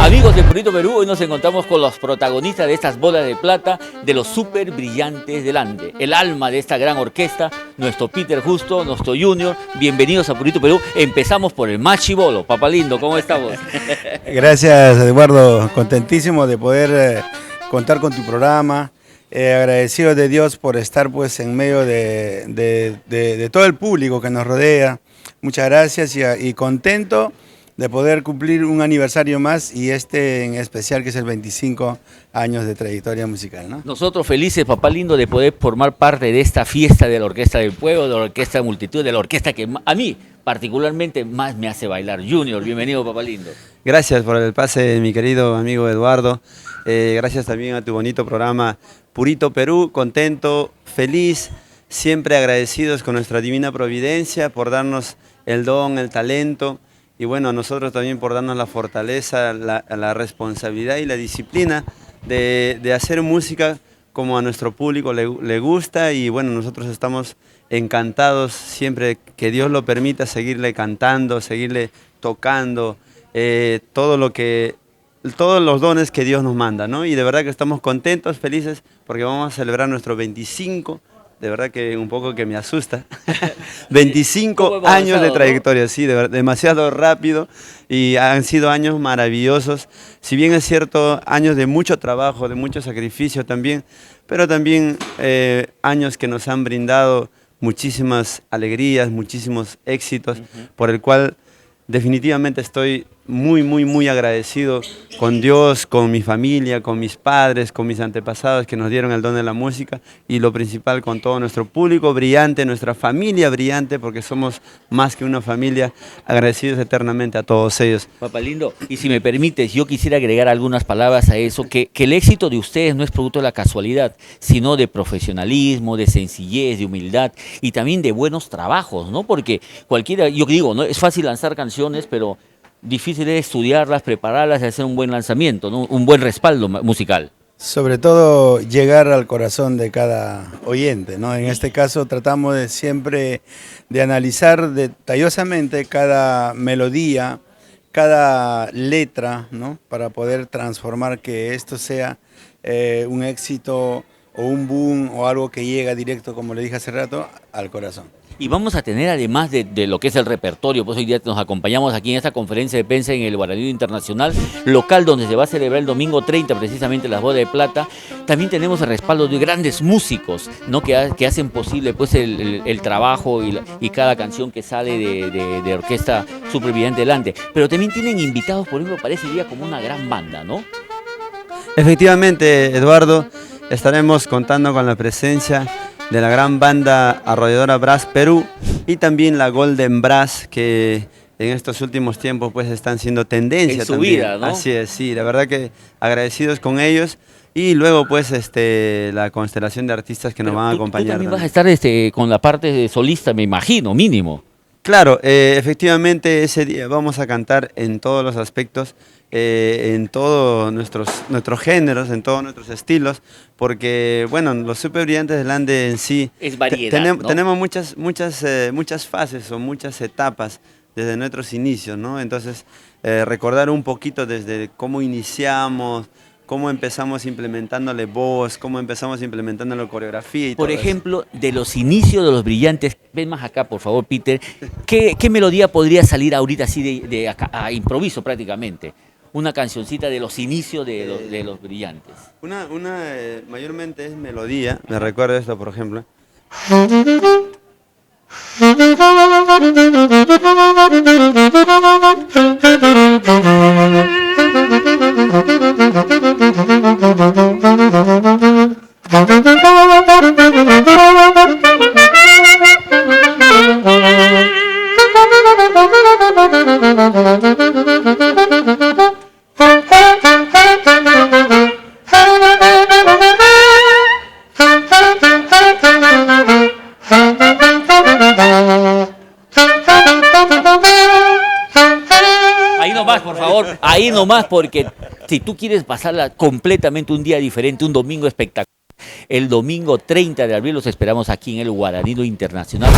Amigos de Purito Perú, hoy nos encontramos con los protagonistas de estas bodas de plata de los super brillantes del Ande, el alma de esta gran orquesta, nuestro Peter Justo, nuestro Junior. Bienvenidos a Purito Perú. Empezamos por el más chibolo. Papá lindo, ¿cómo estamos? Gracias, Eduardo. Contentísimo de poder contar con tu programa. Agradecido de Dios por estar pues en medio de todo el público que nos rodea. Muchas gracias y contento de poder cumplir un aniversario más y en especial que es el 25 años de trayectoria musical, ¿no? Nosotros felices, papá lindo, de poder formar parte de esta fiesta de la Orquesta del Pueblo, de la Orquesta de Multitud, de la orquesta que a mí particularmente más me hace bailar. Junior, bienvenido, papá lindo. Gracias por el pase, mi querido amigo Eduardo. Gracias también a tu bonito programa Purito Perú. Contento, feliz, siempre agradecidos con nuestra divina providencia por darnos el don, el talento. Y bueno, a nosotros también por darnos la fortaleza, la responsabilidad y la disciplina de hacer música como a nuestro público le gusta. Y bueno, nosotros estamos encantados siempre que Dios lo permita seguirle cantando, seguirle tocando, todos los dones que Dios nos manda, ¿no? Y de verdad que estamos contentos, felices, porque vamos a celebrar nuestro 25. De verdad que un poco que me asusta. 25 años de trayectoria, ¿no? Sí, de verdad, demasiado rápido y han sido años maravillosos. Si bien es cierto, años de mucho trabajo, de mucho sacrificio también, pero también años que nos han brindado muchísimas alegrías, muchísimos éxitos, por el cual definitivamente estoy muy agradecido con Dios, con mi familia, con mis padres, con mis antepasados que nos dieron el don de la música y lo principal con todo nuestro público brillante, nuestra familia brillante, porque somos más que una familia, agradecidos eternamente a todos ellos. Papá lindo, y si me permites, yo quisiera agregar algunas palabras a eso, que el éxito de ustedes no es producto de la casualidad, sino de profesionalismo, de sencillez, de humildad y también de buenos trabajos, ¿no? Porque cualquiera, yo digo, ¿no? Es fácil lanzar canciones, pero difícil es estudiarlas, prepararlas y hacer un buen lanzamiento, ¿no? Un buen respaldo musical. Sobre todo llegar al corazón de cada oyente, ¿no? En este caso tratamos de siempre de analizar detallosamente cada melodía, cada letra, ¿no? Para poder transformar que esto sea un éxito o un boom o algo que llega directo, como le dije hace rato, al corazón. Y vamos a tener, además de lo que es el repertorio, pues hoy día nos acompañamos aquí en esta conferencia de prensa en el Guaranido Internacional, local donde se va a celebrar el domingo 30 precisamente las bodas de plata. También tenemos el respaldo de grandes músicos, ¿no? que hacen posible pues el trabajo y cada canción que sale de Orquesta Super Brillante delante. Pero también tienen invitados, por ejemplo, para ese día como una gran banda, ¿no? Efectivamente, Eduardo, estaremos contando con la presencia de la gran banda arrolladora Brass Perú y también la Golden Brass, que en estos últimos tiempos pues están siendo tendencia en su también. Vida, ¿no? Así es, sí, la verdad que agradecidos con ellos y luego pues la constelación de artistas que nos van a acompañar. Tú también vas a estar con la parte de solista, me imagino, mínimo. Claro, efectivamente ese día vamos a cantar en todos los aspectos, en todos nuestros géneros, en todos nuestros estilos, porque bueno, los Super Brillantes del Ande en sí es variedad, ¿no? Tenemos muchas fases o muchas etapas desde nuestros inicios, ¿no? Entonces recordar un poquito desde cómo iniciamos, cómo empezamos implementándole voz, cómo empezamos implementándole coreografía y Por todo ejemplo, de los inicios de los Brillantes, ven más acá, por favor, Peter, ¿qué melodía podría salir ahorita así de acá, a improviso prácticamente? Una cancioncita de los inicios de los Brillantes. Mayormente es melodía, me recuerdo esto, por ejemplo. Ahí nomás, por favor, ahí nomás, porque si tú quieres pasarla completamente un día diferente, un domingo espectacular, el domingo 30 de abril. Los esperamos aquí en el Guaranido Internacional.